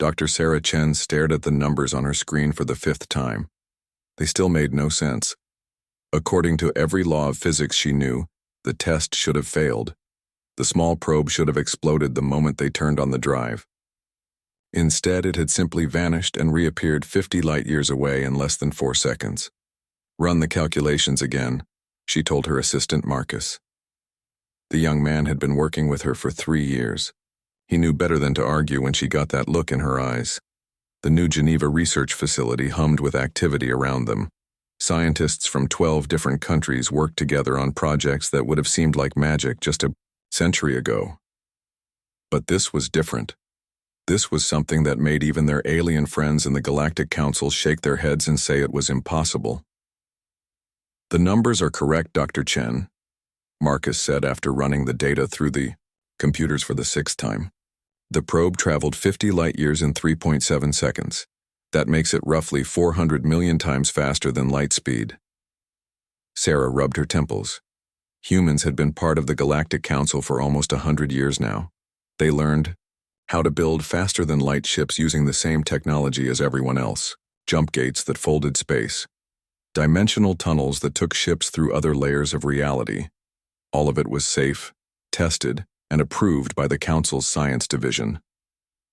Dr. Sarah Chen stared at the numbers on her screen for the 5th time. They still made no sense. According to every law of physics she knew, the test should have failed. The small probe should have exploded the moment they turned on the drive. Instead, it had simply vanished and reappeared 50 light-years away in less than 4 seconds. "Run the calculations again," she told her assistant Marcus. The young man had been working with her for 3 years. He knew better than to argue when she got that look in her eyes. The New Geneva research facility hummed with activity around them. Scientists from 12 different countries worked together on projects that would have seemed like magic just a century ago. But this was different. This was something that made even their alien friends in the Galactic Council shake their heads and say it was impossible. "The numbers are correct, Dr. Chen," Marcus said after running the data through the computers for the 6th time. "The probe traveled 50 light-years in 3.7 seconds. That makes it roughly 400 million times faster than light speed." Sarah rubbed her temples. Humans had been part of the Galactic Council for almost 100 years now. They learned how to build faster-than-light ships using the same technology as everyone else: jump gates that folded space, dimensional tunnels that took ships through other layers of reality. All of it was safe, tested, and approved by the Council's science division.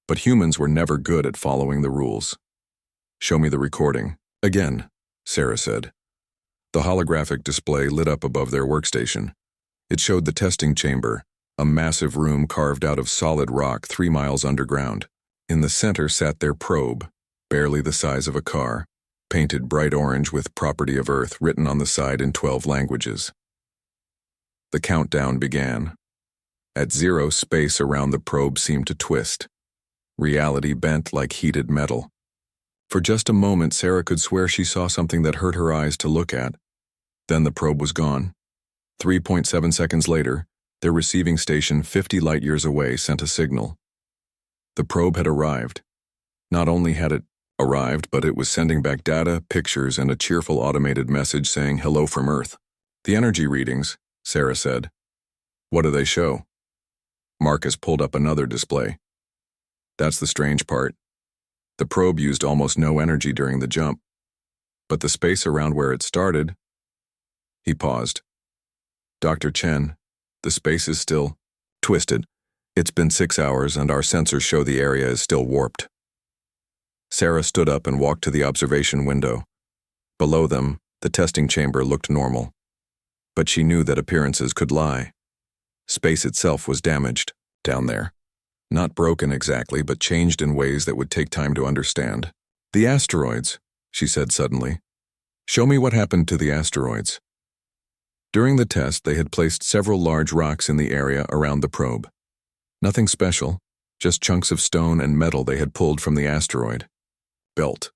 But humans were never good at following the rules. "Show me the recording." "Again," Sarah said. The holographic display lit up above their workstation. It showed the testing chamber, a massive room carved out of solid rock 3 miles underground. In the center sat their probe, barely the size of a car, painted bright orange with "Property of Earth" written on the side in 12 languages. The countdown began. At 0, space around the probe seemed to twist. Reality bent like heated metal. For just a moment, Sarah could swear she saw something that hurt her eyes to look at. Then the probe was gone. 3.7 seconds later, their receiving station 50 light-years away sent a signal. The probe had arrived. Not only had it arrived, but it was sending back data, pictures, and a cheerful automated message saying "Hello from Earth." "The energy readings," Sarah said. "What do they show?" Marcus pulled up another display. "That's the strange part. The probe used almost no energy during the jump. But the space around where it started..." He paused. "Dr. Chen, the space is still twisted. It's been 6 hours and our sensors show the area is still warped." Sarah stood up and walked to the observation window. Below them, the testing chamber looked normal. But she knew that appearances could lie. Space itself was damaged, down there. Not broken exactly, but changed in ways that would take time to understand. "The asteroids," she said suddenly. "Show me what happened to the asteroids." During the test, they had placed several large rocks in the area around the probe. Nothing special, just chunks of stone and metal they had pulled from the asteroid belt.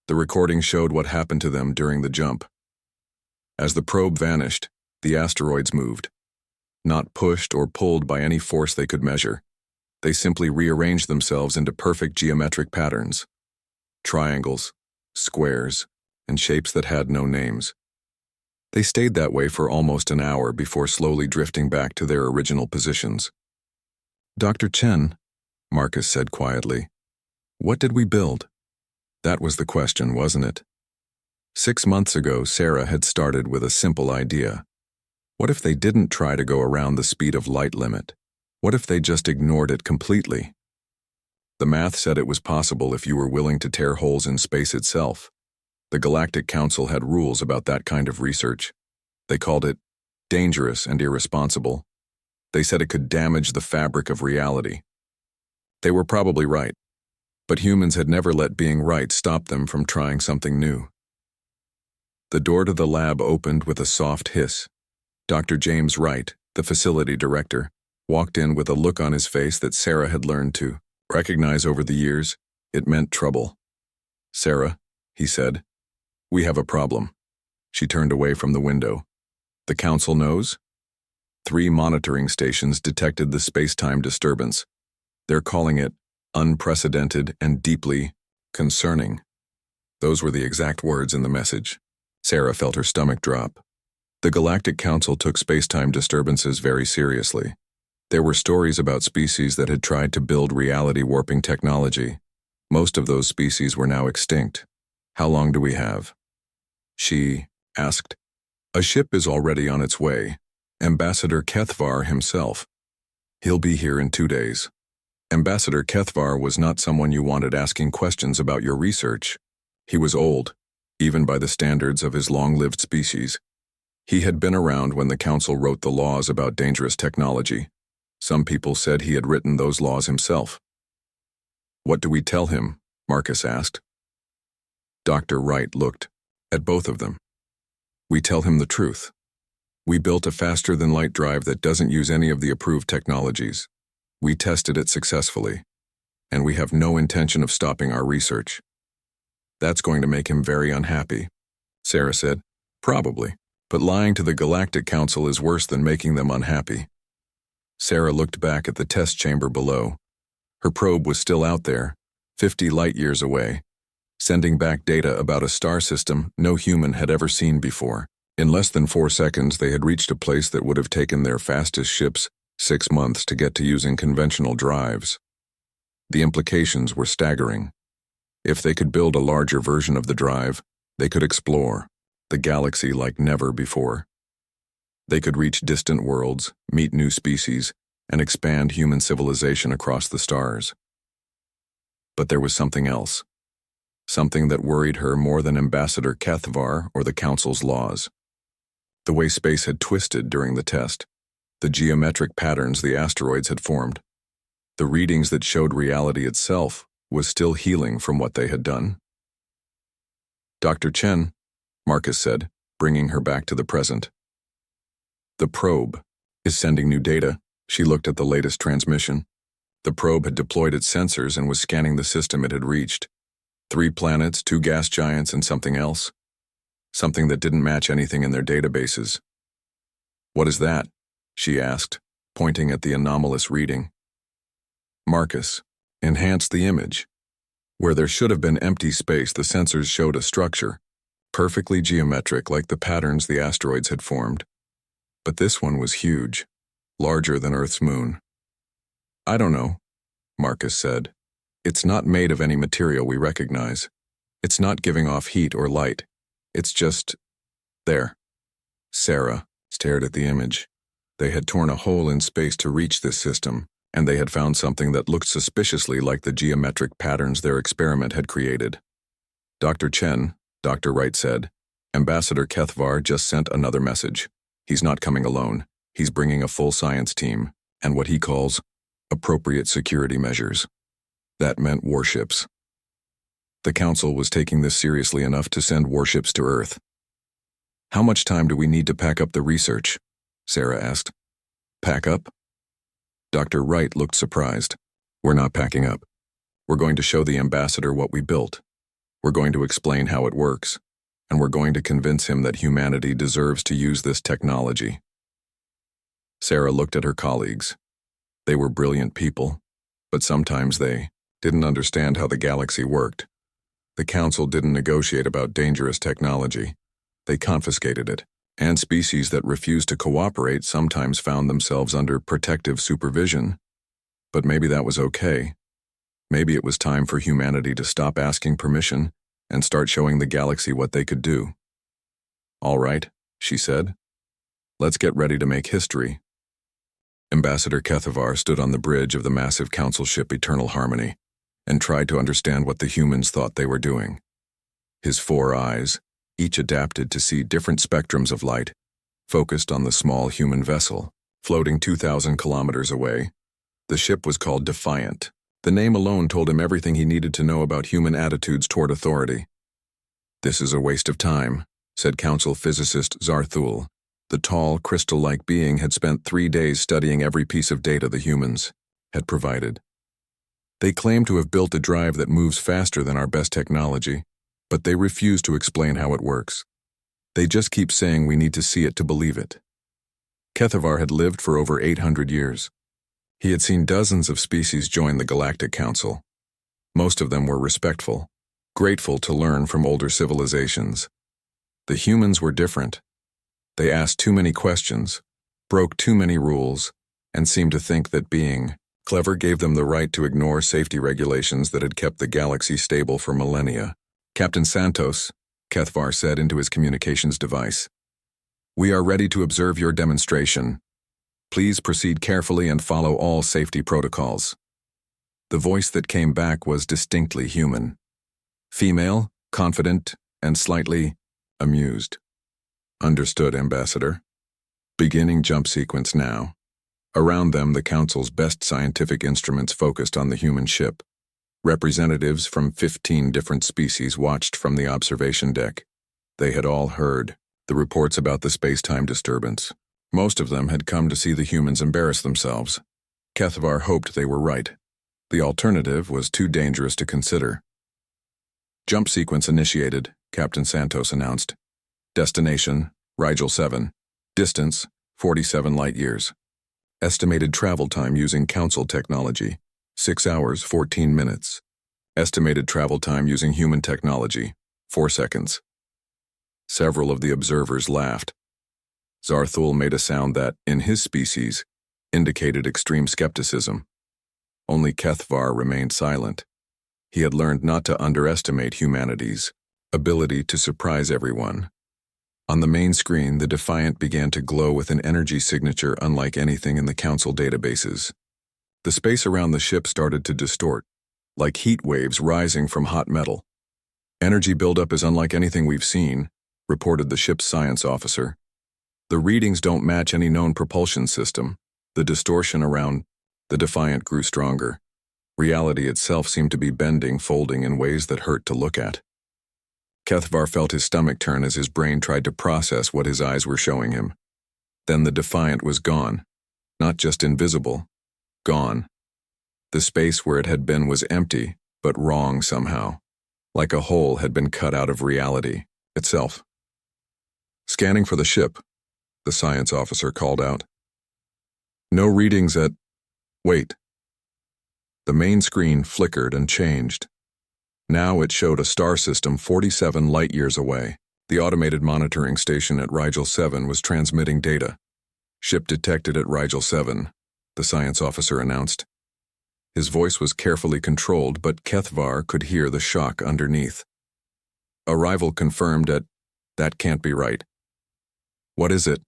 The recording showed what happened to them during the jump. As the probe vanished, the asteroids moved. Not pushed or pulled by any force they could measure. They simply rearranged themselves into perfect geometric patterns. Triangles, squares, and shapes that had no names. They stayed that way for almost an hour before slowly drifting back to their original positions. "Dr. Chen," Marcus said quietly, "what did we build?" That was the question, wasn't it? 6 months ago, Sarah had started with a simple idea. What if they didn't try to go around the speed of light limit? What if they just ignored it completely? The math said it was possible if you were willing to tear holes in space itself. The Galactic Council had rules about that kind of research. They called it dangerous and irresponsible. They said it could damage the fabric of reality. They were probably right, but humans had never let being right stop them from trying something new. The door to the lab opened with a soft hiss. Dr. James Wright, the facility director, walked in with a look on his face that Sarah had learned to recognize over the years. It meant trouble. "Sarah," he said, "we have a problem." She turned away from the window. "The council knows?" 3 monitoring stations detected the space-time disturbance. They're calling it unprecedented and deeply concerning. Those were the exact words in the message. Sarah felt her stomach drop. The Galactic Council took space-time disturbances very seriously. There were stories about species that had tried to build reality-warping technology. Most of those species were now extinct. How long do we have? She asked. A ship is already on its way. Ambassador Kethvar himself. He'll be here in 2 days. Ambassador Kethvar was not someone you wanted asking questions about your research. He was old, even by the standards of his long-lived species. He had been around when the Council wrote the laws about dangerous technology. Some people said he had written those laws himself. What do we tell him? Marcus asked. Dr. Wright looked at both of them. We tell him the truth. We built a faster-than-light drive that doesn't use any of the approved technologies. We tested it successfully, and we have no intention of stopping our research. That's going to make him very unhappy, Sarah said. Probably, but lying to the Galactic Council is worse than making them unhappy. Sarah looked back at the test chamber below. Her probe was still out there, 50 light-years away, sending back data about a star system no human had ever seen before. In less than 4 seconds, they had reached a place that would have taken their fastest ships 6 months to get to using conventional drives. The implications were staggering. If they could build a larger version of the drive, they could explore the galaxy like never before. They could reach distant worlds, meet new species, and expand human civilization across the stars. But there was something else. Something that worried her more than Ambassador Kethvar or the Council's laws. The way space had twisted during the test, the geometric patterns the asteroids had formed, the readings that showed reality itself was still healing from what they had done. Dr. Chen, Marcus said, bringing her back to the present. The probe is sending new data. She looked at the latest transmission. The probe had deployed its sensors and was scanning the system it had reached. 3 planets, 2 gas giants, and something else. Something that didn't match anything in their databases. What is that? She asked, pointing at the anomalous reading. Marcus enhanced the image. Where there should have been empty space, the sensors showed a structure, perfectly geometric like the patterns the asteroids had formed. But this one was huge, larger than Earth's moon. I don't know, Marcus said. It's not made of any material we recognize. It's not giving off heat or light. It's just there. Sarah stared at the image. They had torn a hole in space to reach this system, and they had found something that looked suspiciously like the geometric patterns their experiment had created. Dr. Chen, Dr. Wright said, Ambassador Kethvar just sent another message. He's not coming alone. He's bringing a full science team, and what he calls appropriate security measures. That meant warships. The Council was taking this seriously enough to send warships to Earth. How much time do we need to pack up the research? Sarah asked. Pack up? Dr. Wright looked surprised. We're not packing up. We're going to show the ambassador what we built. We're going to explain how it works, and we're going to convince him that humanity deserves to use this technology. Sarah looked at her colleagues. They were brilliant people, but sometimes they didn't understand how the galaxy worked. The Council didn't negotiate about dangerous technology. They confiscated it, and species that refused to cooperate sometimes found themselves under protective supervision. But maybe that was okay. Maybe it was time for humanity to stop asking permission and start showing the galaxy what they could do. All right, she said. Let's get ready to make history. Ambassador Kethvar stood on the bridge of the massive Council ship Eternal Harmony and tried to understand what the humans thought they were doing. His 4 eyes, each adapted to see different spectrums of light, focused on the small human vessel, floating 2,000 kilometers away. The ship was called Defiant. The name alone told him everything he needed to know about human attitudes toward authority. This is a waste of time, said Council physicist Zarthul. The tall, crystal-like being had spent 3 days studying every piece of data the humans had provided. They claim to have built a drive that moves faster than our best technology, but they refuse to explain how it works. They just keep saying we need to see it to believe it. Kethvar had lived for over 800 years. He had seen dozens of species join the Galactic Council. Most of them were respectful, grateful to learn from older civilizations. The humans were different. They asked too many questions, broke too many rules, and seemed to think that being clever gave them the right to ignore safety regulations that had kept the galaxy stable for millennia. Captain Santos, Kethvar said into his communications device, "We are ready to observe your demonstration. Please proceed carefully and follow all safety protocols." The voice that came back was distinctly human. Female, confident, and slightly amused. "Understood, Ambassador. Beginning jump sequence now." Around them, the Council's best scientific instruments focused on the human ship. Representatives from 15 different species watched from the observation deck. They had all heard the reports about the space-time disturbance. Most of them had come to see the humans embarrass themselves. Kethvar hoped they were right. The alternative was too dangerous to consider. "Jump sequence initiated," Captain Santos announced. "Destination, Rigel 7. Distance, 47 light-years. Estimated travel time using Council technology, 6 hours, 14 minutes. Estimated travel time using human technology, 4 seconds. Several of the observers laughed. Zarthul made a sound that, in his species, indicated extreme skepticism. Only Kethvar remained silent. He had learned not to underestimate humanity's ability to surprise everyone. On the main screen, the Defiant began to glow with an energy signature unlike anything in the Council databases. The space around the ship started to distort, like heat waves rising from hot metal. "Energy buildup is unlike anything we've seen," reported the ship's science officer. "The readings don't match any known propulsion system." The distortion around the Defiant grew stronger. Reality itself seemed to be bending, folding in ways that hurt to look at. Kethvar felt his stomach turn as his brain tried to process what his eyes were showing him. Then the Defiant was gone. Not just invisible. Gone. The space where it had been was empty, but wrong somehow. Like a hole had been cut out of reality itself. "Scanning for the ship," the science officer called out. "No readings at..." "Wait." The main screen flickered and changed. Now it showed a star system 47 light-years away. The automated monitoring station at Rigel 7 was transmitting data. "Ship detected at Rigel 7, the science officer announced. His voice was carefully controlled, but Kethvar could hear the shock underneath. "Arrival confirmed at..." "That can't be right." "What is it?"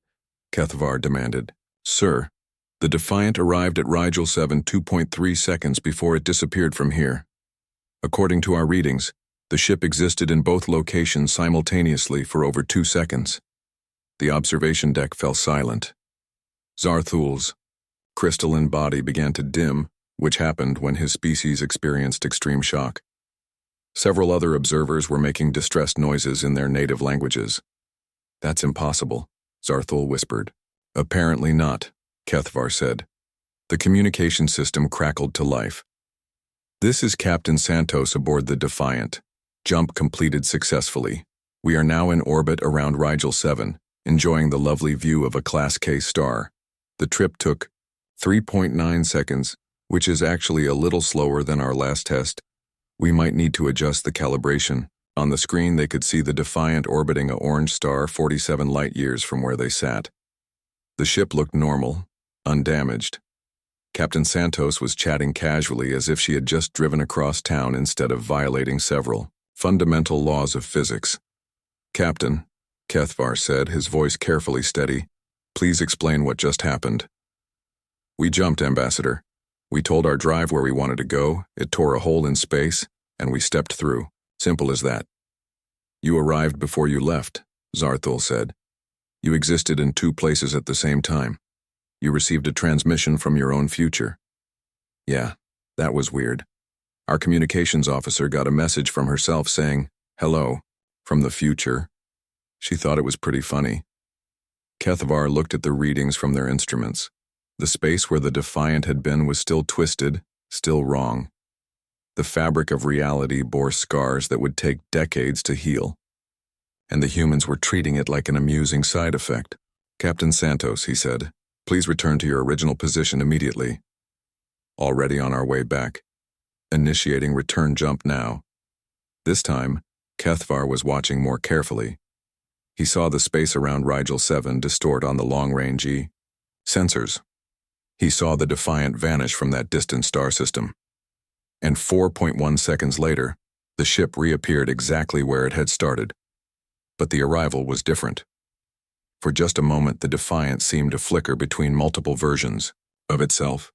Kethvar demanded. "Sir, the Defiant arrived at Rigel 7 2.3 seconds before it disappeared from here. According to our readings, the ship existed in both locations simultaneously for over 2 seconds. The observation deck fell silent. Zarthul's crystalline body began to dim, which happened when his species experienced extreme shock. Several other observers were making distressed noises in their native languages. "That's impossible," Zarthul whispered. "Apparently not," Kethvar said. The communication system crackled to life. "This is Captain Santos aboard the Defiant. Jump completed successfully. We are now in orbit around Rigel 7, enjoying the lovely view of a Class K star. The trip took 3.9 seconds, which is actually a little slower than our last test. We might need to adjust the calibration." On the screen, they could see the Defiant orbiting a orange star 47 light-years from where they sat. The ship looked normal, undamaged. Captain Santos was chatting casually as if she had just driven across town instead of violating several fundamental laws of physics. "Captain," Kethvar said, his voice carefully steady, "please explain what just happened." "We jumped, Ambassador. We told our drive where we wanted to go, it tore a hole in space, and we stepped through. Simple as that." "You arrived before you left," Zarthul said. "You existed in 2 places at the same time. You received a transmission from your own future." "Yeah, that was weird. Our communications officer got a message from herself saying, 'Hello,' from the future. She thought it was pretty funny." Kethvar looked at the readings from their instruments. The space where the Defiant had been was still twisted, still wrong. The fabric of reality bore scars that would take decades to heal. And the humans were treating it like an amusing side effect. "Captain Santos," he said, "please return to your original position immediately." "Already on our way back. Initiating return jump now." This time, Kethvar was watching more carefully. He saw the space around Rigel 7 distort on the long-range sensors. He saw the Defiant vanish from that distant star system. And 4.1 seconds later, the ship reappeared exactly where it had started. But the arrival was different. For just a moment, the Defiant seemed to flicker between multiple versions of itself.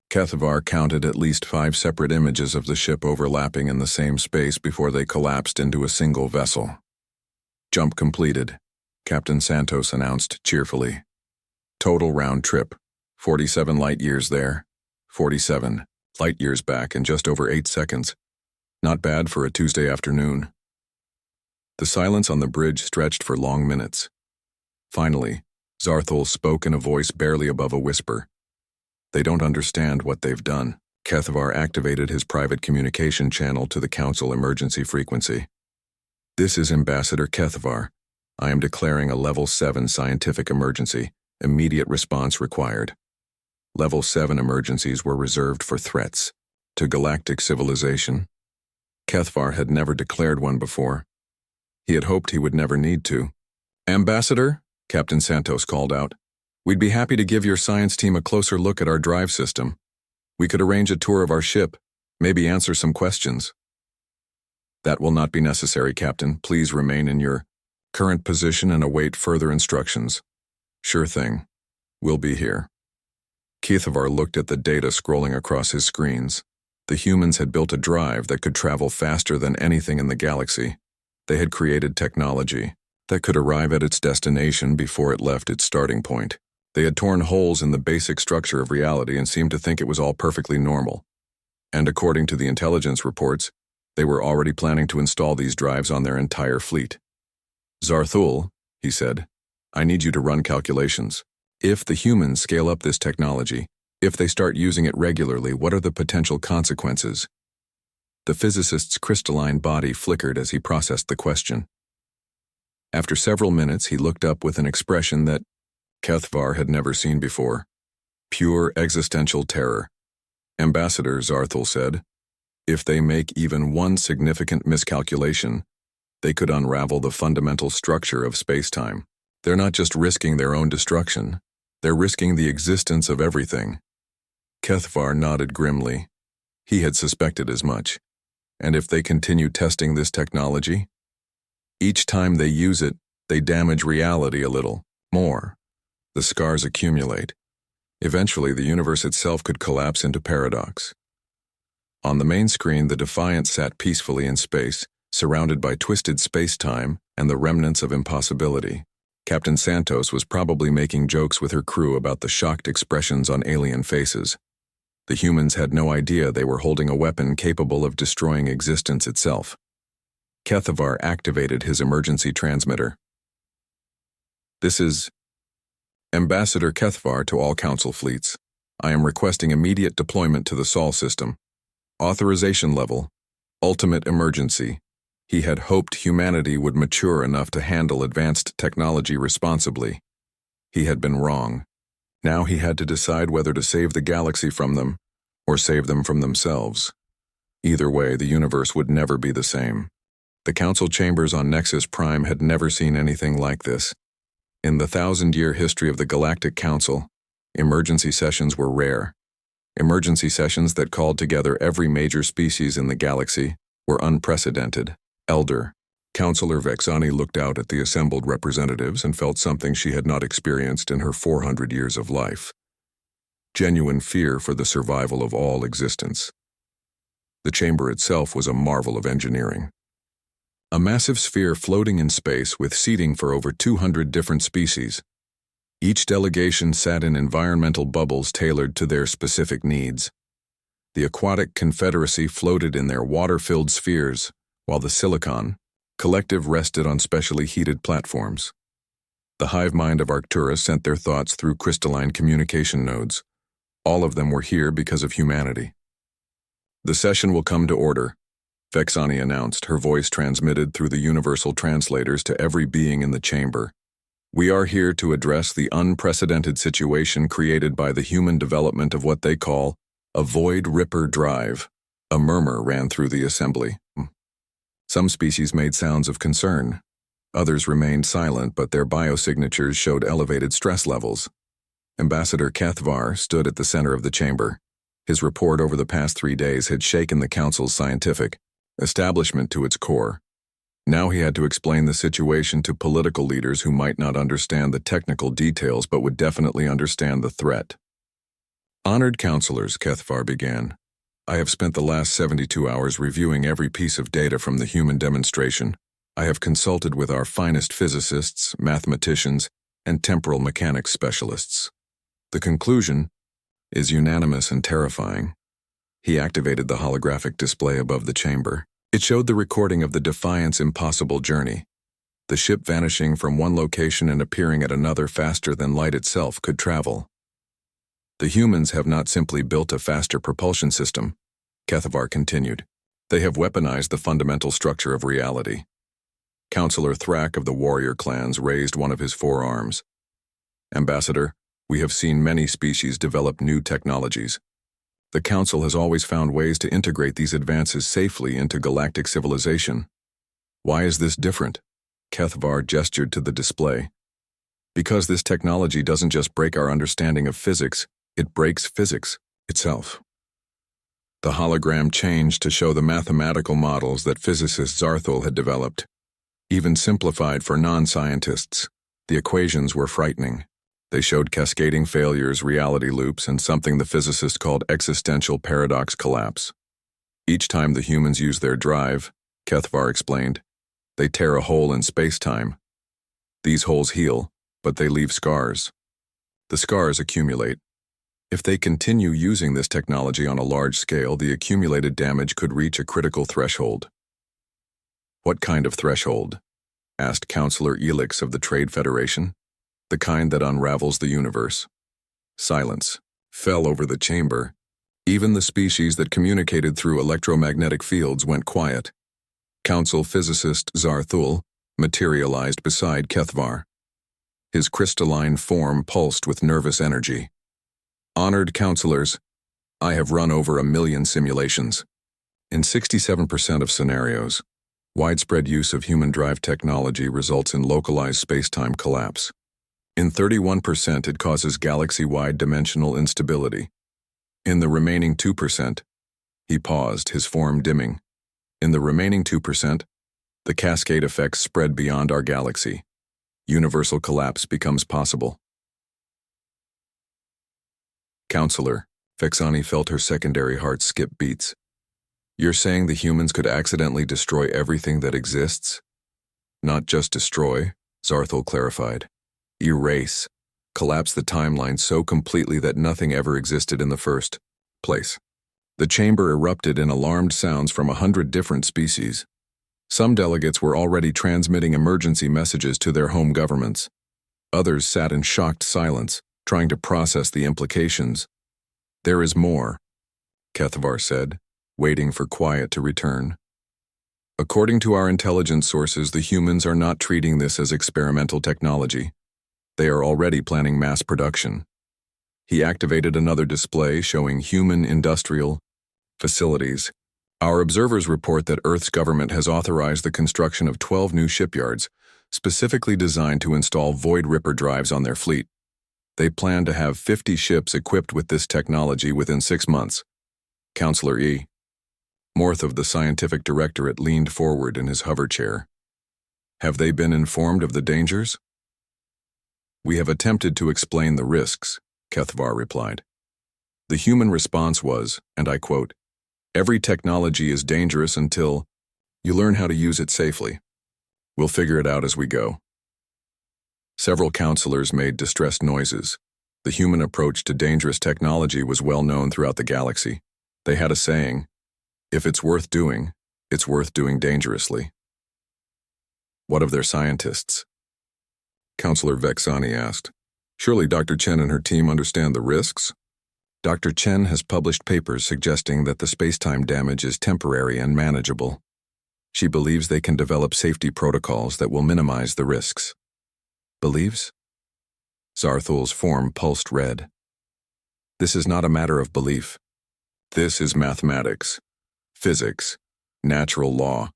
Kethavar counted at least 5 separate images of the ship overlapping in the same space before they collapsed into a single vessel. Jump completed, Captain Santos announced cheerfully. Total round trip, 47 light-years there, 47 light-years back in just over 8 seconds. Not bad for a Tuesday afternoon. The silence on the bridge stretched for long minutes. Finally, Zarthul spoke in a voice barely above a whisper. They don't understand what they've done. Kethavar activated his private communication channel to the Council emergency frequency. This is Ambassador Kethavar. I am declaring a Level 7 scientific emergency. Immediate response required. Level 7 emergencies were reserved for threats to galactic civilization. Kethavar had never declared one before. He had hoped he would never need to. Ambassador, Captain Santos called out, we'd be happy to give your science team a closer look at our drive system. We could arrange a tour of our ship, maybe answer some questions. That will not be necessary, Captain. Please remain in your current position and await further instructions. Sure thing. We'll be here. Kethavar looked at the data scrolling across his screens. The humans had built a drive that could travel faster than anything in the galaxy. They had created technology that could arrive at its destination before it left its starting point. They had torn holes in the basic structure of reality and seemed to think it was all perfectly normal. And according to the intelligence reports, they were already planning to install these drives on their entire fleet. Zarthul, he said, I need you to run calculations. If the humans scale up this technology, if they start using it regularly, what are the potential consequences? The physicist's crystalline body flickered as he processed the question. After several minutes, he looked up with an expression that Kethavar had never seen before. Pure existential terror. Ambassador, Zarthul said, if they make even one significant miscalculation, they could unravel the fundamental structure of space-time. They're not just risking their own destruction, they're risking the existence of everything. Kethavar nodded grimly. He had suspected as much. And if they continue testing this technology, each time they use it, they damage reality a little more. The scars accumulate. Eventually, the universe itself could collapse into paradox. On the main screen, the Defiant sat peacefully in space, surrounded by twisted space-time and the remnants of impossibility. Captain Santos was probably making jokes with her crew about the shocked expressions on alien faces. The humans had no idea they were holding a weapon capable of destroying existence itself. Kethavar activated his emergency transmitter. This is Ambassador Kethavar to all Council fleets. I am requesting immediate deployment to the Sol system. Authorization level, ultimate emergency. He had hoped humanity would mature enough to handle advanced technology responsibly. He had been wrong. Now he had to decide whether to save the galaxy from them or save them from themselves. Either way, the universe would never be the same. The Council chambers on Nexus Prime had never seen anything like this. In the 1,000-year history of the Galactic Council, emergency sessions were rare. Emergency sessions that called together every major species in the galaxy were unprecedented. Elder, Councillor Vexani looked out at the assembled representatives and felt something she had not experienced in her 400 years of life. Genuine fear for the survival of all existence. The chamber itself was a marvel of engineering. A massive sphere floating in space with seating for over 200 different species. Each delegation sat in environmental bubbles tailored to their specific needs. The Aquatic Confederacy floated in their water-filled spheres, while the Silicon Collective rested on specially heated platforms. The hive mind of Arcturus sent their thoughts through crystalline communication nodes. All of them were here because of humanity. The session will come to order, Vexani announced, her voice transmitted through the universal translators to every being in the chamber. We are here to address the unprecedented situation created by the human development of what they call a Void Ripper drive. A murmur ran through the assembly. Some species made sounds of concern. Others remained silent, but their biosignatures showed elevated stress levels. Ambassador Kethvar stood at the center of the chamber. His report over the past 3 days had shaken the Council's scientific establishment to its core. Now he had to explain the situation to political leaders who might not understand the technical details but would definitely understand the threat. Honored counselors, Kethvar began, I have spent the last 72 hours reviewing every piece of data from the human demonstration. I have consulted with our finest physicists, mathematicians, and temporal mechanics specialists. The conclusion is unanimous and terrifying. He activated the holographic display above the chamber. It showed the recording of the Defiant's impossible journey. The ship vanishing from one location and appearing at another faster than light itself could travel. The humans have not simply built a faster propulsion system, Kethvar continued. They have weaponized the fundamental structure of reality. Counselor Thrak of the warrior clans raised one of his forearms. Ambassador, we have seen many species develop new technologies. The Council has always found ways to integrate these advances safely into galactic civilization. Why is this different? Kethvar gestured to the display. Because this technology doesn't just break our understanding of physics, it breaks physics itself. The hologram changed to show the mathematical models that physicist Zarthul had developed. Even simplified for non-scientists, the equations were frightening. They showed cascading failures, reality loops, and something the physicist called existential paradox collapse. Each time the humans use their drive, Kethvar explained, they tear a hole in space-time. These holes heal, but they leave scars. The scars accumulate. If they continue using this technology on a large scale, the accumulated damage could reach a critical threshold. What kind of threshold? Asked Counselor Elix of the Trade Federation. The kind that unravels the universe. Silence fell over the chamber. Even the species that communicated through electromagnetic fields went quiet. Council physicist Zarthul materialized beside Kethvar. His crystalline form pulsed with nervous energy. Honored counselors, I have run over 1 million simulations. In 67% of scenarios, widespread use of human drive technology results in localized space-time collapse. In 31%, it causes galaxy-wide dimensional instability. In the remaining 2%, he paused, his form dimming. In the remaining 2%, the cascade effects spread beyond our galaxy. Universal collapse becomes possible. Counselor, Vexani felt her secondary heart skip beats. You're saying the humans could accidentally destroy everything that exists? Not just destroy, Zarthul clarified. Erase, collapse the timeline so completely that nothing ever existed in the first place. The chamber erupted in alarmed sounds from 100 different species. Some delegates were already transmitting emergency messages to their home governments. Others sat in shocked silence, trying to process the implications. There is more, Kethvar said, waiting for quiet to return. According to our intelligence sources, the humans are not treating this as experimental technology. They are already planning mass production. He activated another display showing human industrial facilities. Our observers report that Earth's government has authorized the construction of 12 new shipyards, specifically designed to install Void Ripper drives on their fleet. They plan to have 50 ships equipped with this technology within 6 months. Counselor E. Morth of the scientific directorate leaned forward in his hover chair. Have they been informed of the dangers? We have attempted to explain the risks, Kethvar replied. The human response was, and I quote, every technology is dangerous until you learn how to use it safely. We'll figure it out as we go. Several counselors made distressed noises. The human approach to dangerous technology was well known throughout the galaxy. They had a saying, if it's worth doing dangerously. What of their scientists? Counselor Vexani asked. Surely Dr. Chen and her team understand the risks? Dr. Chen has published papers suggesting that the space-time damage is temporary and manageable. She believes they can develop safety protocols that will minimize the risks. Believes? Zarthul's form pulsed red. This is not a matter of belief. This is mathematics, physics, natural law.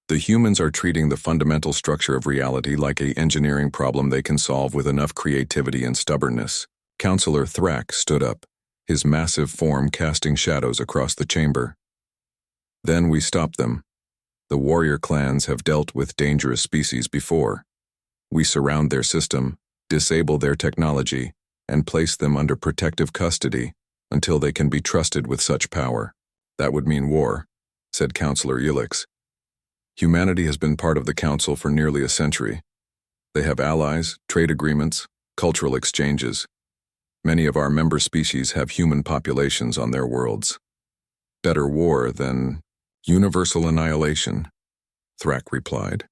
The humans are treating the fundamental structure of reality like an engineering problem they can solve with enough creativity and stubbornness. Counselor Thrak stood up, his massive form casting shadows across the chamber. Then we stop them. The warrior clans have dealt with dangerous species before. We surround their system, disable their technology, and place them under protective custody until they can be trusted with such power. That would mean war, said Counselor Elix. Humanity has been part of the Council for nearly a century. They have allies, trade agreements, cultural exchanges. Many of our member species have human populations on their worlds. Better war than universal annihilation, Thrak replied.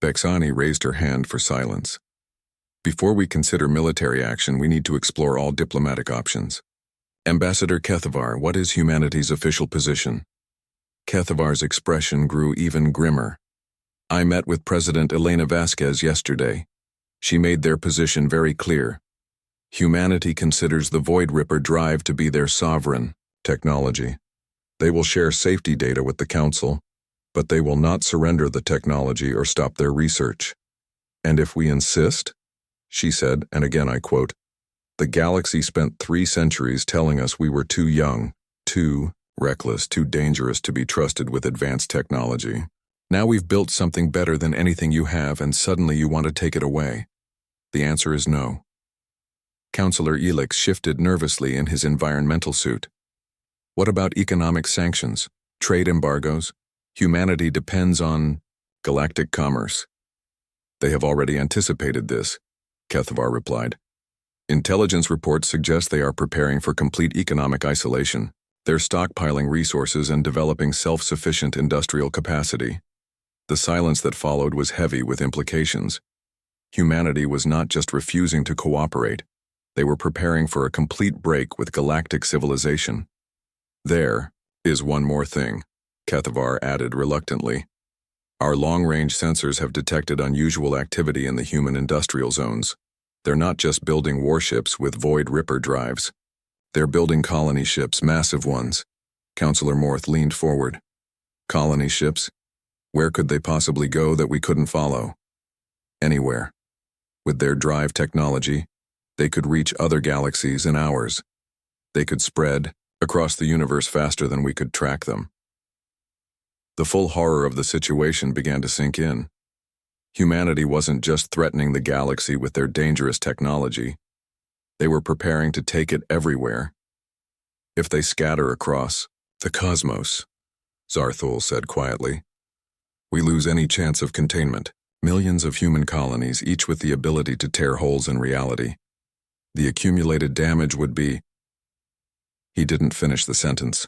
Vexani raised her hand for silence. Before we consider military action, we need to explore all diplomatic options. Ambassador Kethavar, what is humanity's official position? Kethavar's expression grew even grimmer. I met with President Elena Vasquez yesterday. She made their position very clear. Humanity considers the Void Ripper drive to be their sovereign technology. They will share safety data with the Council, but they will not surrender the technology or stop their research. And if we insist, she said, and again I quote, the galaxy spent 3 centuries telling us we were too young, too reckless, too dangerous to be trusted with advanced technology. Now we've built something better than anything you have, and suddenly you want to take it away. The answer is no. Counselor Elix shifted nervously in his environmental suit. What about economic sanctions, trade embargoes? Humanity depends on galactic commerce. They have already anticipated this, Kethavar replied. Intelligence reports suggest they are preparing for complete economic isolation. They're stockpiling resources and developing self-sufficient industrial capacity. The silence that followed was heavy with implications. Humanity was not just refusing to cooperate. They were preparing for a complete break with galactic civilization. There is one more thing, Kethavar added reluctantly. Our long-range sensors have detected unusual activity in the human industrial zones. They're not just building warships with Void Ripper drives. They're building colony ships, massive ones. Counselor Morth leaned forward. Colony ships? Where could they possibly go that we couldn't follow? Anywhere. With their drive technology, they could reach other galaxies in hours. They could spread across the universe faster than we could track them. The full horror of the situation began to sink in. Humanity wasn't just threatening the galaxy with their dangerous technology. They were preparing to take it everywhere. If they scatter across the cosmos, Zarthul said quietly, we lose any chance of containment. Millions of human colonies, each with the ability to tear holes in reality. The accumulated damage would be... He didn't finish the sentence.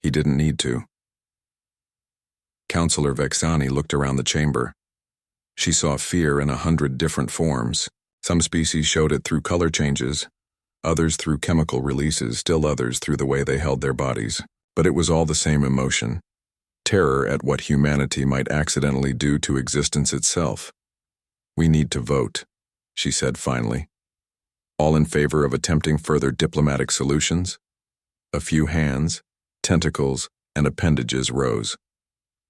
He didn't need to. Counselor Vexani looked around the chamber. She saw fear in 100 different forms. Some species showed it through color changes, others through chemical releases, still others through the way they held their bodies. But it was all the same emotion. Terror at what humanity might accidentally do to existence itself. We need to vote, she said finally. All in favor of attempting further diplomatic solutions? A few hands, tentacles, and appendages rose.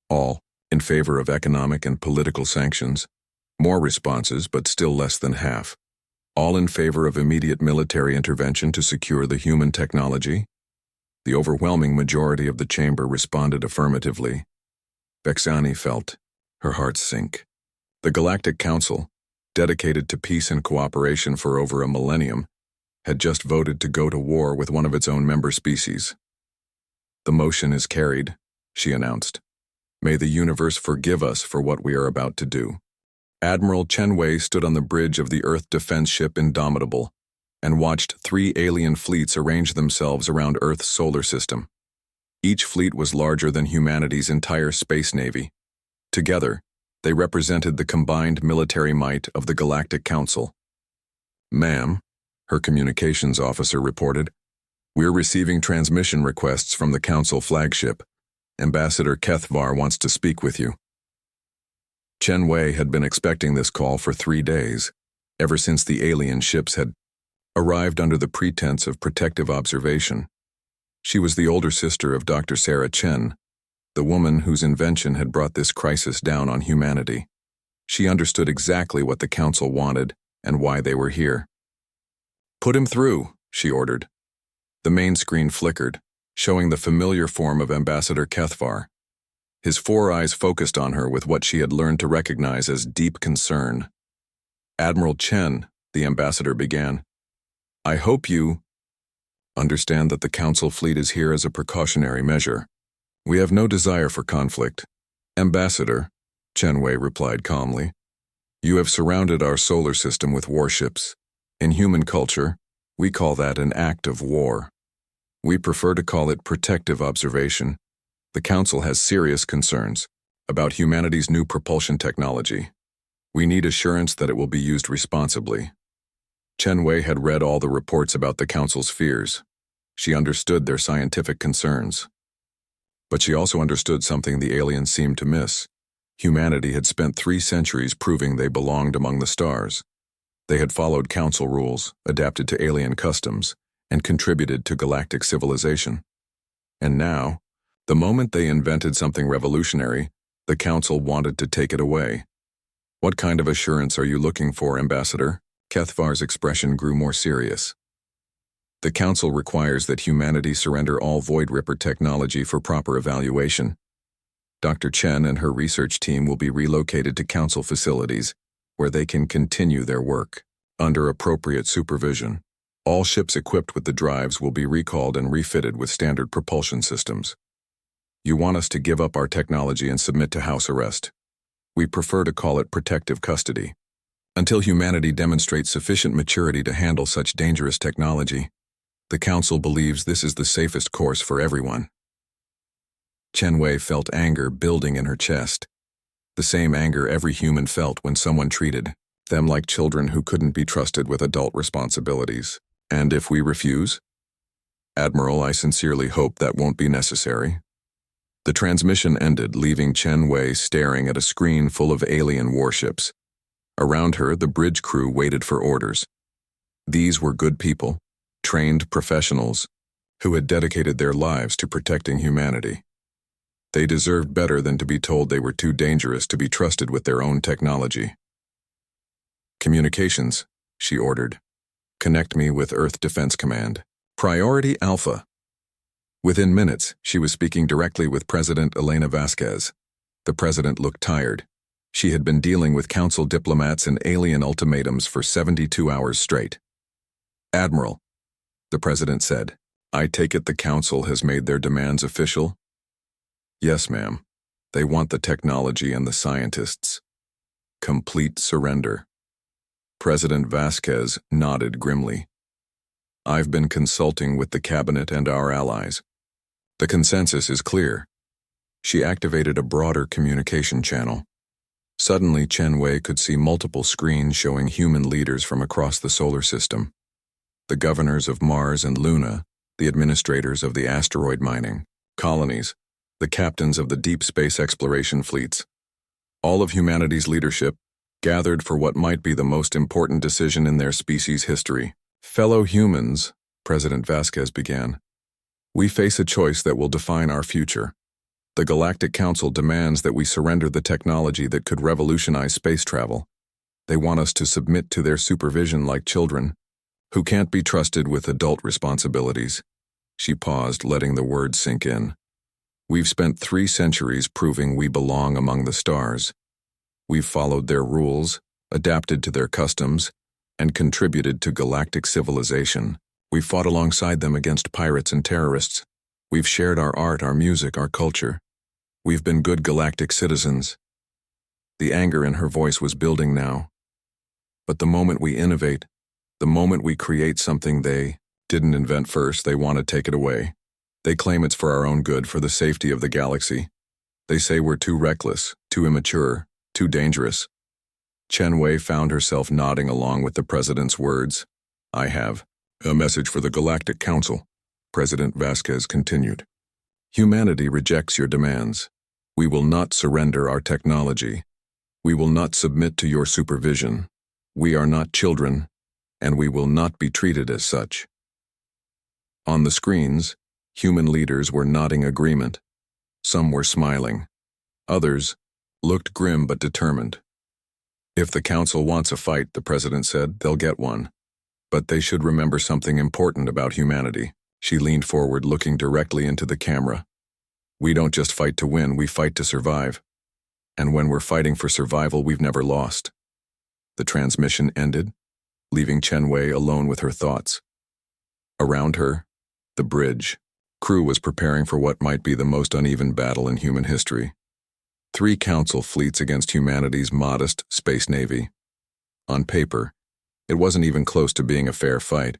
All in favor of economic and political sanctions? More responses, but still less than half. All in favor of immediate military intervention to secure the human technology? The overwhelming majority of the chamber responded affirmatively. Vexani felt her heart sink. The Galactic Council, dedicated to peace and cooperation for over a millennium, had just voted to go to war with one of its own member species. The motion is carried, she announced. May the universe forgive us for what we are about to do. Admiral Chen Wei stood on the bridge of the Earth defense ship Indomitable and watched 3 alien fleets arrange themselves around Earth's solar system. Each fleet was larger than humanity's entire space navy. Together, they represented the combined military might of the Galactic Council. Ma'am, her communications officer reported, we're receiving transmission requests from the Council flagship. Ambassador Kethavar wants to speak with you. Chen Wei had been expecting this call for 3 days, ever since the alien ships had arrived under the pretense of protective observation. She was the older sister of Dr. Sarah Chen, the woman whose invention had brought this crisis down on humanity. She understood exactly what the Council wanted and why they were here. Put him through, she ordered. The main screen flickered, showing the familiar form of Ambassador Kethvar. His 4 eyes focused on her with what she had learned to recognize as deep concern. Admiral Chen, the ambassador began. I hope you understand that the Council fleet is here as a precautionary measure. We have no desire for conflict. Ambassador, Chen Wei replied calmly, you have surrounded our solar system with warships. In human culture, we call that an act of war. We prefer to call it protective observation. The Council has serious concerns about humanity's new propulsion technology. We need assurance that it will be used responsibly. Chen Wei had read all the reports about the Council's fears. She understood their scientific concerns. But she also understood something the aliens seemed to miss. Humanity had spent 3 centuries proving they belonged among the stars. They had followed Council rules, adapted to alien customs, and contributed to galactic civilization. And now, the moment they invented something revolutionary, the Council wanted to take it away. What kind of assurance are you looking for, Ambassador? Kethvar's expression grew more serious. The Council requires that humanity surrender all Void Ripper technology for proper evaluation. Dr. Chen and her research team will be relocated to Council facilities, where they can continue their work, under appropriate supervision. All ships equipped with the drives will be recalled and refitted with standard propulsion systems. You want us to give up our technology and submit to house arrest. We prefer to call it protective custody. Until humanity demonstrates sufficient maturity to handle such dangerous technology, the Council believes this is the safest course for everyone. Chen Wei felt anger building in her chest. The same anger every human felt when someone treated them like children who couldn't be trusted with adult responsibilities. And if we refuse? Admiral, I sincerely hope that won't be necessary. The transmission ended, leaving Chen Wei staring at a screen full of alien warships. Around her, the bridge crew waited for orders. These were good people, trained professionals, who had dedicated their lives to protecting humanity. They deserved better than to be told they were too dangerous to be trusted with their own technology. Communications, she ordered. Connect me with Earth Defense Command. Priority Alpha. Within minutes, she was speaking directly with President Elena Vasquez. The president looked tired. She had been dealing with Council diplomats and alien ultimatums for 72 hours straight. Admiral, the president said, I take it the Council has made their demands official? Yes, ma'am. They want the technology and the scientists. Complete surrender. President Vasquez nodded grimly. I've been consulting with the cabinet and our allies. The consensus is clear. She activated a broader communication channel. Suddenly, Chen Wei could see multiple screens showing human leaders from across the solar system. The governors of Mars and Luna, the administrators of the asteroid mining colonies, the captains of the deep space exploration fleets. All of humanity's leadership gathered for what might be the most important decision in their species' history. Fellow humans, President Vasquez began, we face a choice that will define our future. The Galactic Council demands that we surrender the technology that could revolutionize space travel. They want us to submit to their supervision like children, who can't be trusted with adult responsibilities. She paused, letting the words sink in. We've spent 3 centuries proving we belong among the stars. We've followed their rules, adapted to their customs, and contributed to galactic civilization. We've fought alongside them against pirates and terrorists. We've shared our art, our music, our culture. We've been good galactic citizens. The anger in her voice was building now. But the moment we innovate, the moment we create something they didn't invent first, they want to take it away. They claim it's for our own good, for the safety of the galaxy. They say we're too reckless, too immature, too dangerous. Chen Wei found herself nodding along with the president's words. I have a message for the Galactic Council, President Vasquez continued. Humanity rejects your demands. We will not surrender our technology. We will not submit to your supervision. We are not children, and we will not be treated as such. On the screens, human leaders were nodding agreement. Some were smiling. Others looked grim but determined. If the Council wants a fight, the president said, they'll get one. But they should remember something important about humanity. She leaned forward, looking directly into the camera. We don't just fight to win, we fight to survive. And when we're fighting for survival, we've never lost. The transmission ended, leaving Chen Wei alone with her thoughts. Around her, the bridge. Crew was preparing for what might be the most uneven battle in human history. 3 council fleets against humanity's modest space navy. On paper, it wasn't even close to being a fair fight,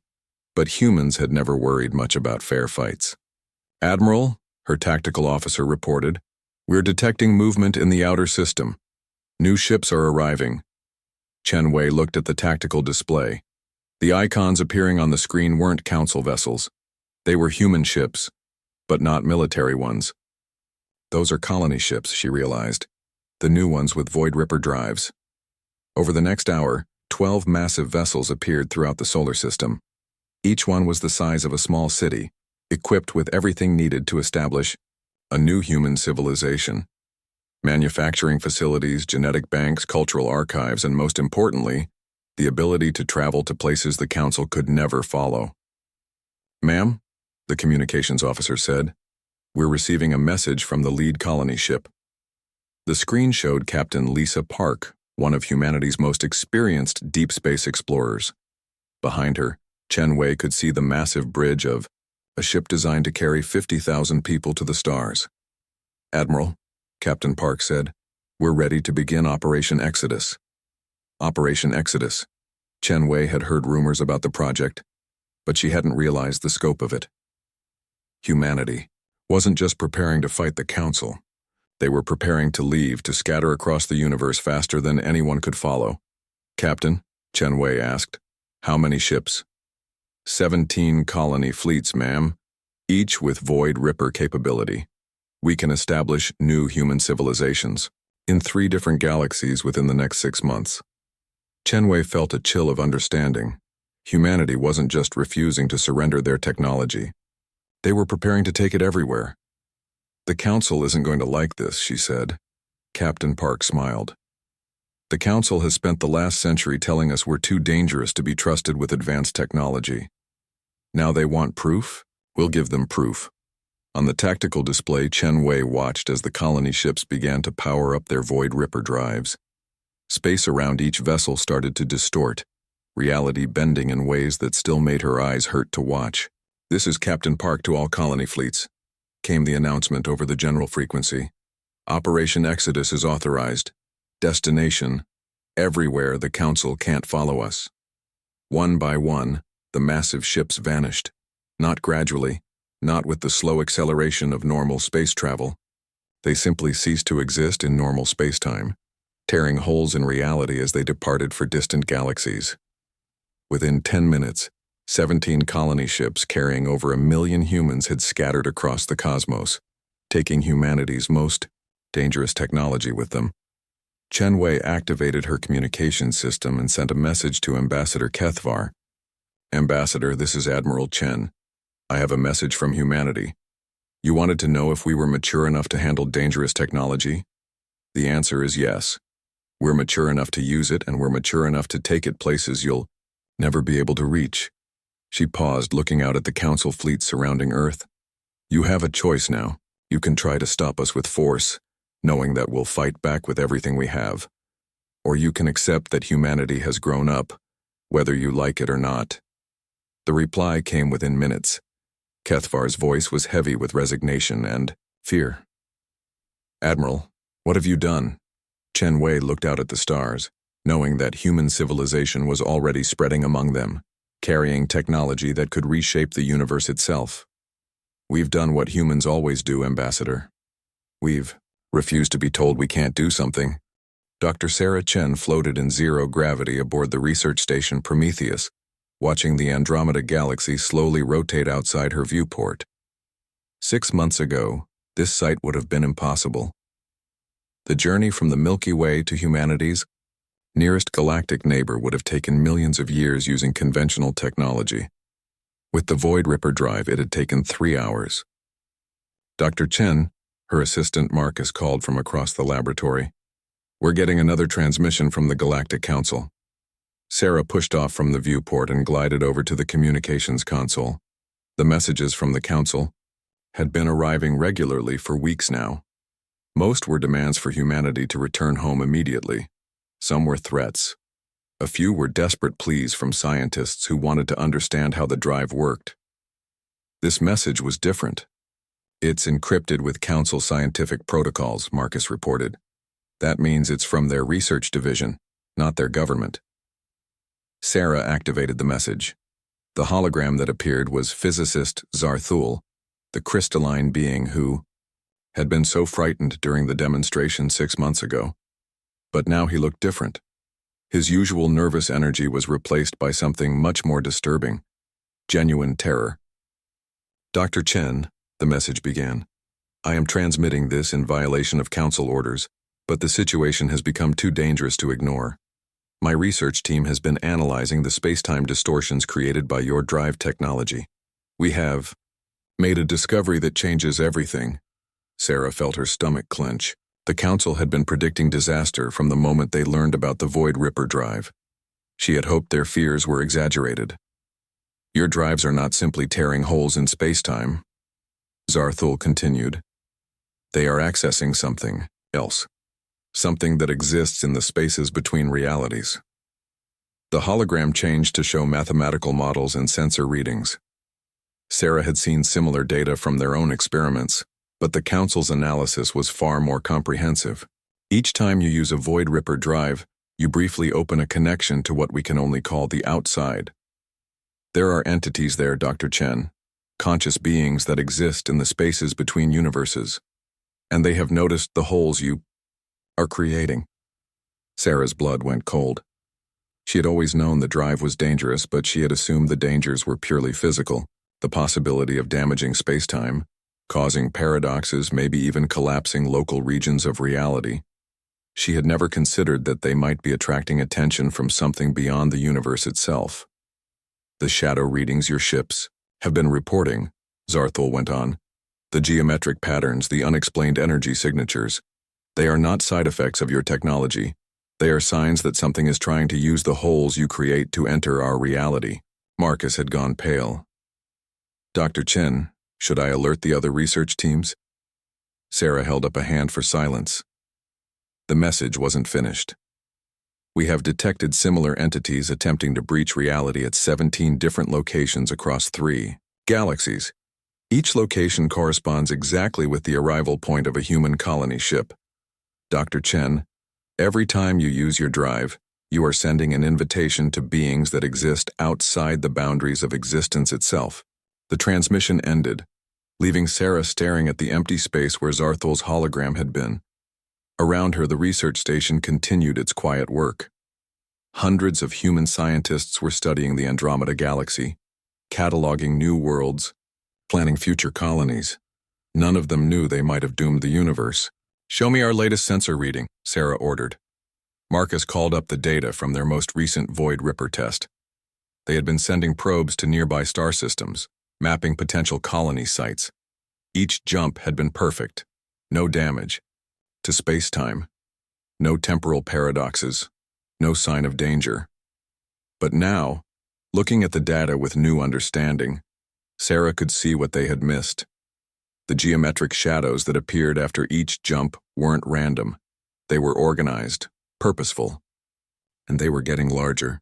but humans had never worried much about fair fights. Admiral, her tactical officer reported, we're detecting movement in the outer system. New ships are arriving. Chen Wei looked at the tactical display. The icons appearing on the screen weren't council vessels. They were human ships, but not military ones. Those are colony ships, she realized, the new ones with Void Ripper drives. Over the next hour, 12 massive vessels appeared throughout the solar system. Each one was the size of a small city, equipped with everything needed to establish a new human civilization. Manufacturing facilities, genetic banks, cultural archives, and most importantly, the ability to travel to places the council could never follow. Ma'am, the communications officer said, we're receiving a message from the lead colony ship. The screen showed Captain Lisa Park, one of humanity's most experienced deep space explorers. Behind her, Chen Wei could see the massive bridge of a ship designed to carry 50,000 people to the stars. Admiral, Captain Park said, we're ready to begin Operation Exodus. Operation Exodus. Chen Wei had heard rumors about the project, but she hadn't realized the scope of it. Humanity wasn't just preparing to fight the Council. They were preparing to leave, to scatter across the universe faster than anyone could follow. Captain, Chen Wei asked, how many ships? 17 colony fleets, ma'am, each with Void Ripper capability. We can establish new human civilizations in 3 different galaxies within the next 6 months. Chen Wei felt a chill of understanding. Humanity wasn't just refusing to surrender their technology. They were preparing to take it everywhere. The Council isn't going to like this, she said. Captain Park smiled. The Council has spent the last century telling us we're too dangerous to be trusted with advanced technology. Now they want proof? We'll give them proof. On the tactical display, Chen Wei watched as the colony ships began to power up their Void Ripper drives. Space around each vessel started to distort, reality bending in ways that still made her eyes hurt to watch. This is Captain Park to all colony fleets, came the announcement over the general frequency. Operation Exodus is authorized. Destination, everywhere the Council can't follow us. One by one, the massive ships vanished. Not gradually, not with the slow acceleration of normal space travel. They simply ceased to exist in normal spacetime, tearing holes in reality as they departed for distant galaxies. Within 10 minutes, 17 colony ships carrying over 1 million humans had scattered across the cosmos, taking humanity's most dangerous technology with them. Chen Wei activated her communication system and sent a message to Ambassador Kethvar. Ambassador, this is Admiral Chen. I have a message from humanity. You wanted to know if we were mature enough to handle dangerous technology? The answer is yes. We're mature enough to use it, and we're mature enough to take it places you'll never be able to reach. She paused, looking out at the Council fleet surrounding Earth. You have a choice now. You can try to stop us with force, knowing that we'll fight back with everything we have. Or you can accept that humanity has grown up, whether you like it or not. The reply came within minutes. Kethvar's voice was heavy with resignation and fear. Admiral, what have you done? Chen Wei looked out at the stars, knowing that human civilization was already spreading among them, carrying technology that could reshape the universe itself. We've done what humans always do, Ambassador. We've refused to be told we can't do something. Dr. Sarah Chen floated in zero gravity aboard the research station Prometheus, watching the Andromeda Galaxy slowly rotate outside her viewport. 6 months ago, this sight would have been impossible. The journey from the Milky Way to humanity's nearest galactic neighbor would have taken millions of years using conventional technology. With the Void Ripper drive, it had taken 3 hours. Dr. Chen, her assistant Marcus called from across the laboratory. We're getting another transmission from the Galactic Council. Sarah pushed off from the viewport and glided over to the communications console. The messages from the council had been arriving regularly for weeks now. Most were demands for humanity to return home immediately. Some were threats. A few were desperate pleas from scientists who wanted to understand how the drive worked. This message was different. It's encrypted with Council scientific protocols, Marcus reported. That means it's from their research division, not their government. Sarah activated the message. The hologram that appeared was physicist Zarthul, the crystalline being who had been so frightened during the demonstration 6 months ago. But now he looked different. His usual nervous energy was replaced by something much more disturbing, genuine terror. Dr. Chen, the message began, I am transmitting this in violation of council orders, but the situation has become too dangerous to ignore. My research team has been analyzing the space-time distortions created by your drive technology. We have made a discovery that changes everything. Sarah felt her stomach clench. The council had been predicting disaster from the moment they learned about the Void Ripper drive. She had hoped their fears were exaggerated. Your drives are not simply tearing holes in space-time, Zarthul continued. They are accessing something else. Something that exists in the spaces between realities. The hologram changed to show mathematical models and sensor readings. Sarah had seen similar data from their own experiments, but the Council's analysis was far more comprehensive. Each time you use a Void Ripper drive, you briefly open a connection to what we can only call the outside. There are entities there, Dr. Chen, conscious beings that exist in the spaces between universes, and they have noticed the holes you are creating. Sarah's blood went cold. She had always known the drive was dangerous, but she had assumed the dangers were purely physical, the possibility of damaging space-time, causing paradoxes, maybe even collapsing local regions of reality. She had never considered that they might be attracting attention from something beyond the universe itself. The shadow readings your ships have been reporting, Zarthul went on. The geometric patterns, the unexplained energy signatures, they are not side effects of your technology. They are signs that something is trying to use the holes you create to enter our reality. Marcus had gone pale. Dr. Chen, should I alert the other research teams? Sarah held up a hand for silence. The message wasn't finished. We have detected similar entities attempting to breach reality at 17 different locations across 3 galaxies. Each location corresponds exactly with the arrival point of a human colony ship. Dr. Chen, every time you use your drive, you are sending an invitation to beings that exist outside the boundaries of existence itself. The transmission ended, leaving Sarah staring at the empty space where Zarthul's hologram had been. Around her, the research station continued its quiet work. Hundreds of human scientists were studying the Andromeda galaxy, cataloging new worlds, planning future colonies. None of them knew they might have doomed the universe. Show me our latest sensor reading, Sarah ordered. Marcus called up the data from their most recent Void Ripper test. They had been sending probes to nearby star systems, mapping potential colony sites. Each jump had been perfect, no damage. To space-time, no temporal paradoxes, no sign of danger. But now, looking at the data with new understanding, Sarah could see what they had missed. The geometric shadows that appeared after each jump weren't random. They were organized, purposeful, and they were getting larger.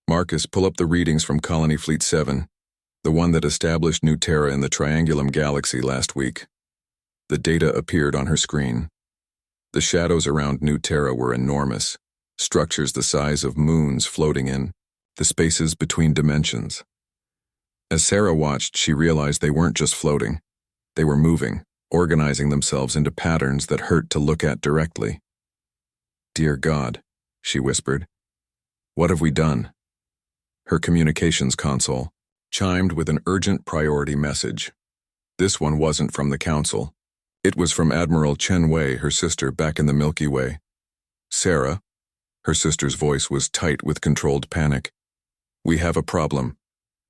Marcus, pull up the readings from Colony Fleet 7, the one that established New Terra in the Triangulum Galaxy last week. The data appeared on her screen. The shadows around New Terra were enormous, structures the size of moons floating in the spaces between dimensions. As Sarah watched, she realized they weren't just floating. They were moving, organizing themselves into patterns that hurt to look at directly. Dear God, she whispered. What have we done? Her communications console chimed with an urgent priority message. This one wasn't from the Council. It was from Admiral Chen Wei, her sister, back in the Milky Way. Sarah, her sister's voice was tight with controlled panic. We have a problem.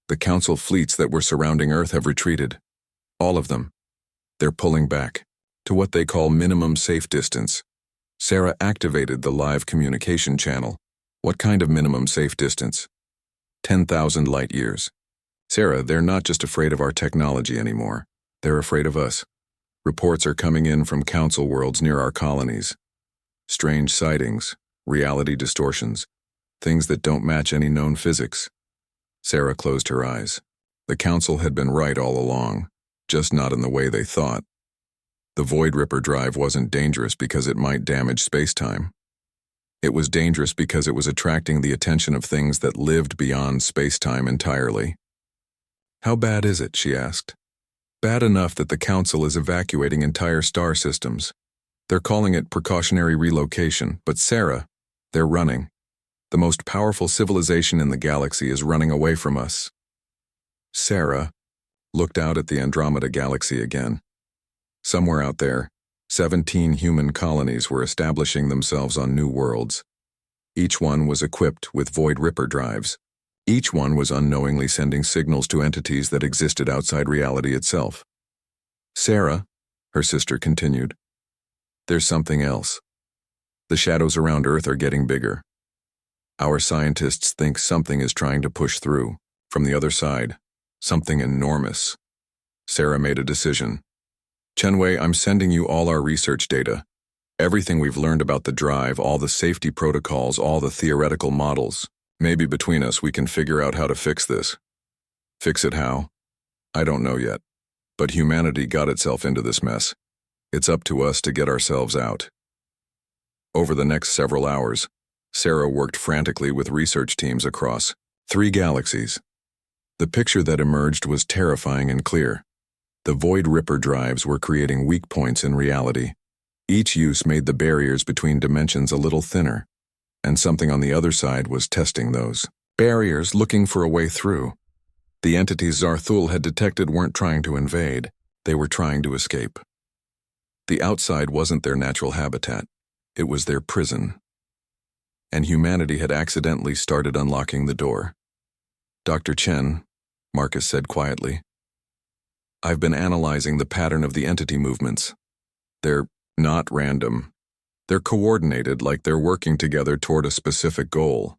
The Council fleets that were surrounding Earth have retreated. All of them. They're pulling back to what they call minimum safe distance. Sarah activated the live communication channel. What kind of minimum safe distance? 10,000 light years. Sarah, they're not just afraid of our technology anymore. They're afraid of us. Reports are coming in from council worlds near our colonies. Strange sightings, reality distortions, things that don't match any known physics. Sarah closed her eyes. The council had been right all along, just not in the way they thought. The Void Ripper drive wasn't dangerous because it might damage space-time. It was dangerous because it was attracting the attention of things that lived beyond space-time entirely. How bad is it, she asked. Bad enough that the council is evacuating entire star systems. They're calling it precautionary relocation, but Sarah, they're running. The most powerful civilization in the galaxy is running away from us. Sarah looked out at the Andromeda galaxy again. Somewhere out there, 17 human colonies were establishing themselves on new worlds. Each one was equipped with Void Ripper drives. Each one was unknowingly sending signals to entities that existed outside reality itself. Sarah, her sister continued, there's something else. The shadows around Earth are getting bigger. Our scientists think something is trying to push through, from the other side, something enormous. Sarah made a decision. Chenwei, I'm sending you all our research data. Everything we've learned about the drive, all the safety protocols, all the theoretical models. Maybe between us we can figure out how to fix this. Fix it how? I don't know yet. But humanity got itself into this mess. It's up to us to get ourselves out. Over the next several hours, Sarah worked frantically with research teams across 3 galaxies. The picture that emerged was terrifying and clear. The Void Ripper drives were creating weak points in reality. Each use made the barriers between dimensions a little thinner, and something on the other side was testing those barriers, looking for a way through. The entities Zarthul had detected weren't trying to invade, they were trying to escape. The outside wasn't their natural habitat, it was their prison. And humanity had accidentally started unlocking the door. Dr. Chen, Marcus said quietly, I've been analyzing the pattern of the entity movements. They're not random. They're coordinated, like they're working together toward a specific goal.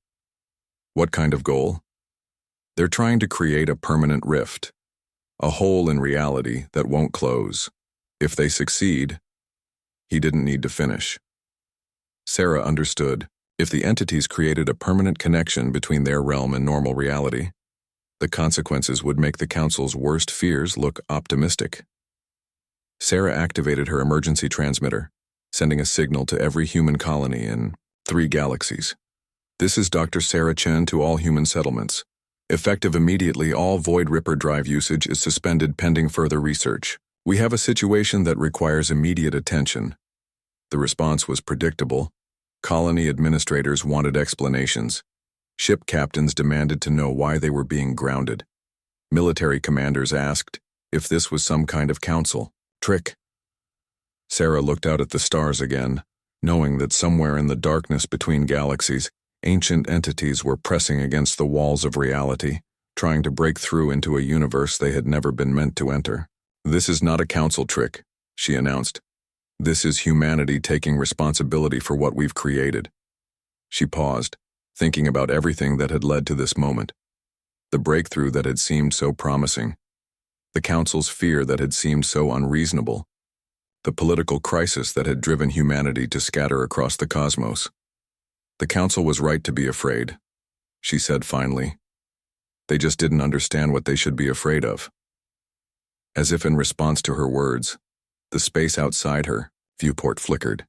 What kind of goal? They're trying to create a permanent rift, a hole in reality that won't close. If they succeed, he didn't need to finish. Sarah understood. If the entities created a permanent connection between their realm and normal reality, the consequences would make the Council's worst fears look optimistic. Sarah activated her emergency transmitter, sending a signal to every human colony in 3 galaxies. This is Dr. Sarah Chen to all human settlements. Effective immediately, all Void Ripper drive usage is suspended pending further research. We have a situation that requires immediate attention. The response was predictable. Colony administrators wanted explanations. Ship captains demanded to know why they were being grounded. Military commanders asked if this was some kind of council trick. Sarah looked out at the stars again, knowing that somewhere in the darkness between galaxies, ancient entities were pressing against the walls of reality, trying to break through into a universe they had never been meant to enter. This is not a council trick, she announced. This is humanity taking responsibility for what we've created. She paused, thinking about everything that had led to this moment. The breakthrough that had seemed so promising. The Council's fear that had seemed so unreasonable. The political crisis that had driven humanity to scatter across the cosmos. The Council was right to be afraid, she said finally. They just didn't understand what they should be afraid of. As if in response to her words, the space outside her viewport flickered.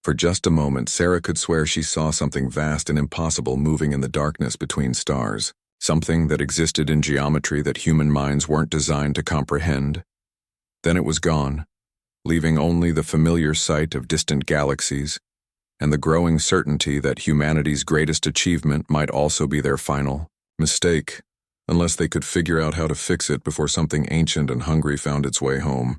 For just a moment, Sarah could swear she saw something vast and impossible moving in the darkness between stars, something that existed in geometry that human minds weren't designed to comprehend. Then it was gone, leaving only the familiar sight of distant galaxies and the growing certainty that humanity's greatest achievement might also be their final mistake, unless they could figure out how to fix it before something ancient and hungry found its way home.